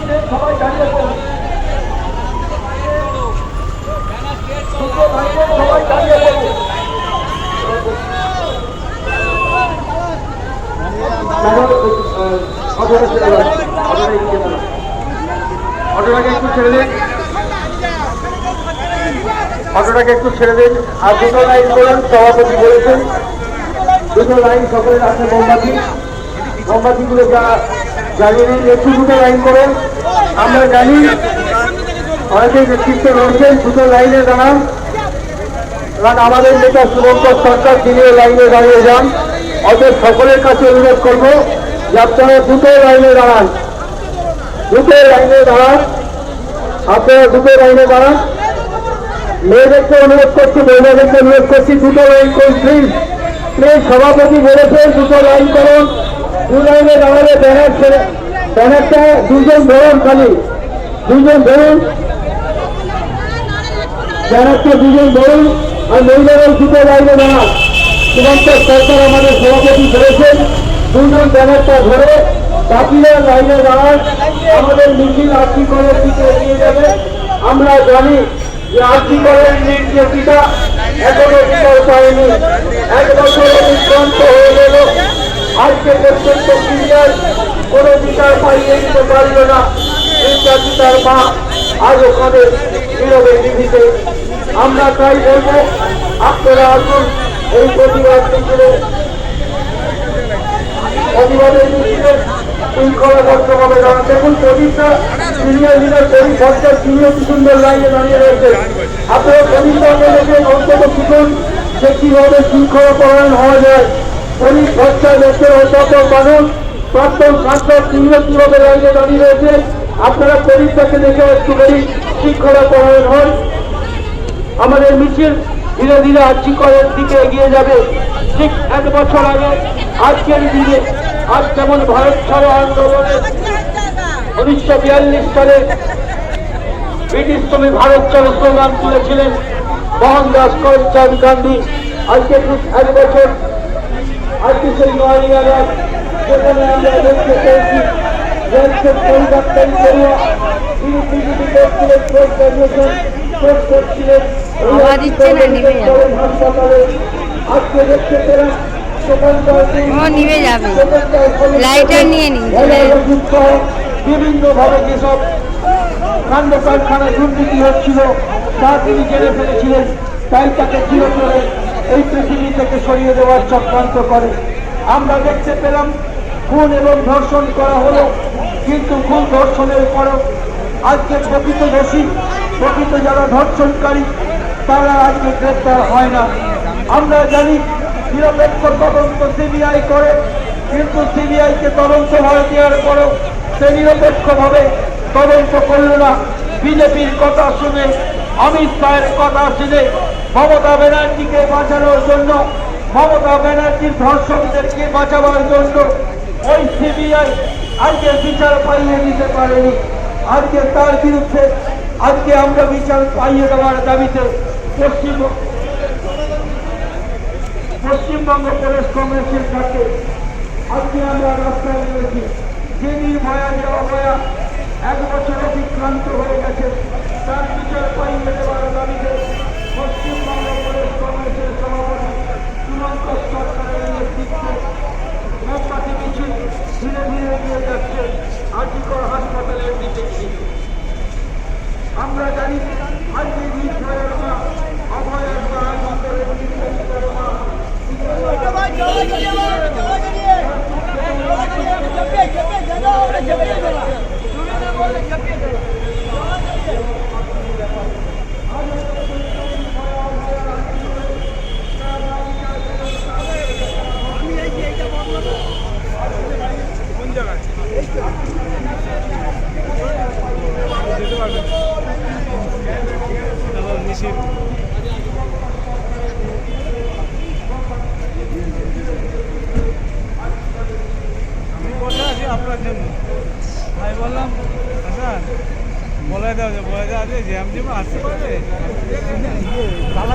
সবাই দাঁড়িয়ে পড়ুন। দুটো লাইনে সবাই দাঁড়িয়ে পড়ুন। অটোটাকে একটু ছেড়ে দিন, অটোটাকে একটু ছেড়ে দিন। আর দুটো লাইন করুন, সভাপতি বলেছেন দুটো লাইন সকলের আছে। মোমবাতি মোমবাতিগুলো জ্বালিয়ে নিন, একটু দুটো লাইন করুন। আমরা জানি অনেকেই নেতৃত্ব রয়েছেন, দুটো লাইনে দাঁড়ান। কারণ আমাদের নেতা শুভঙ্কর সরকার তিনি লাইনে দাঁড়িয়ে যান। অতএব সকলের কাছে অনুরোধ করবো যে আপনারা দুটো লাইনে দাঁড়ান, দুটো লাইনে দাঁড়ান, আপনারা দুটো লাইনে দাঁড়ান। মেয়েদেরকে অনুরোধ করছি, মহিলাদেরকে অনুরোধ করছি দুটো লাইন করুন প্লিজ প্লিজ। সভাপতি বলেছেন দুটো লাইন করুন। দু লাইনে দাঁড়ালে ব্যানার ছেড়ে, ব্যানারটা দুজন ধরুন, খালি দুজন ধরুন, ব্যানারটা দুজন ধরুন। আর মহিলাদের দুটো লাইনে দাঁড়ান। শুভঙ্কর সরকার আমাদের সভাপতি বলেছেন দুজন ব্যানারটা ধরে বাকিরা লাইনে দাঁড়ান। আমাদের মিছিল আর্থিক করার দিকে এগিয়ে যাবে। আমরা জানি যে আর্থিক করার নির্দেশিকা এখনো বিচার পায়নি, 1 বছর অতিক্রান্ত হয়ে গেল। আজকে পর্যন্ত ক্রিয়ায় কোনো বিচার পাইয়ে দিতে পারল না। নির্যাতিতার মা আজ ওখানে নীরবে নিভিতে। আমরা তাই বলবো আপনারা আসুন এই প্রতিবাদ মিছিলে, প্রতিবাদের মিছিলে শৃঙ্খলাবদ্ধভাবে দাঁড়ান। দেখুন প্রদীপটা সিনিয়র লিডার প্রদীপ ভট্টার তিনিও কি সুন্দর লাইনে দাঁড়িয়ে রয়েছে। আপনারা প্রদীপটাকে দেখেন, অন্তত শিখুন যে কিভাবে শৃঙ্খলা পরায়ণ হওয়া যায়। প্রদীপ ভট্টার দেশের অধ্যাপক মানুষ প্রাক্তন সাংসদ তিনিও কিভাবে লাইনে দাঁড়িয়ে রয়েছে। আপনারা প্রদীপটাকে দেখে একটু করি শৃঙ্খলা পরায়ণ হন। আমাদের মিছিল ধীরে ধীরে আর্থিকরের দিকে এগিয়ে যাবে। ঠিক 1 বছর আগে আজকের দিনে, আজ যেমন ভারত ছাড়ো আন্দোলনে 1942 সালে ব্রিটিশ শ্রমিক ভারত ছাড়ো স্লোগান তুলেছিলেন মোহনদাস করমচাঁদ গান্ধী। আজকে ঠিক 1 বছর, আজকে সেই 9ই আগস্ট যেখানে আমরা দেখতে পেয়েছি পরিবর্তন করিয়া তিনি বিজেপি করছিলেন, পোস্ট গ্রাজুয়েশন কোর্স করছিলেন হাসপাতালে। আজকে দেখতে পেলাম বিভিন্ন ভাবে যেসব কাণ্ড কারখানায় দুর্নীতি হচ্ছিল তা তিনি জেনে ফেলেছিলেন, তাই তাকে চিরতরে এই পৃথিবী থেকে সরিয়ে দেওয়ার চক্রান্ত করে। আমরা দেখতে পেলাম খুন এবং ধর্ষণ করা হলো, কিন্তু খুন ধর্ষণের পরও আজকে প্রকৃত দোষী, প্রকৃত যারা ধর্ষণকারী তারা আজকে গ্রেপ্তার হয় না। আমরা জানি নিরপেক্ষ তদন্ত সিবিআই করে, কিন্তু সিবিআইকে তদন্ত ভাবে দেওয়ার পরেও সে নিরপেক্ষভাবে তদন্ত করল না। বিজেপির কথা শুনে, অমিত শাহের কথা শুনে মমতা ব্যানার্জিকে বাঁচানোর জন্য, মমতা ব্যানার্জির ধর্ষকদেরকে বাঁচাবার জন্য ওই সিবিআই আজকে বিচার পাইয়ে দিতে পারেনি। আজকে তার বিরুদ্ধে আজকে আমরা বিচার পাইয়ে দেওয়ার দাবিতে পশ্চিমবঙ্গ প্রদেশ কংগ্রেসের কাছে আজকে আমরা রাস্তায় নেমেছি। যে নির্ভয়া যে অভয়া 1 বছর অতিক্রান্ত হয়ে গেছে, তার বিচার পাইয়ে দেওয়ার দাবিতে পশ্চিমবঙ্গ প্রদেশ কংগ্রেসের সভাপতি শুভঙ্কর সরকারের নেতৃত্বে মোমবাতি মিছিল ধীরে ধীরে এগিয়ে যাচ্ছে আজিকর হাসপাতালের দিকে। আমরা জানি আজকে নির্ভয়ার মা, অভয়ার মা, নির্যাতিতার মা আপনার জন্য আমি বললাম আচ্ছা বলে দেওয়া যে জ্যাম জ্যাম আসতে পারবে।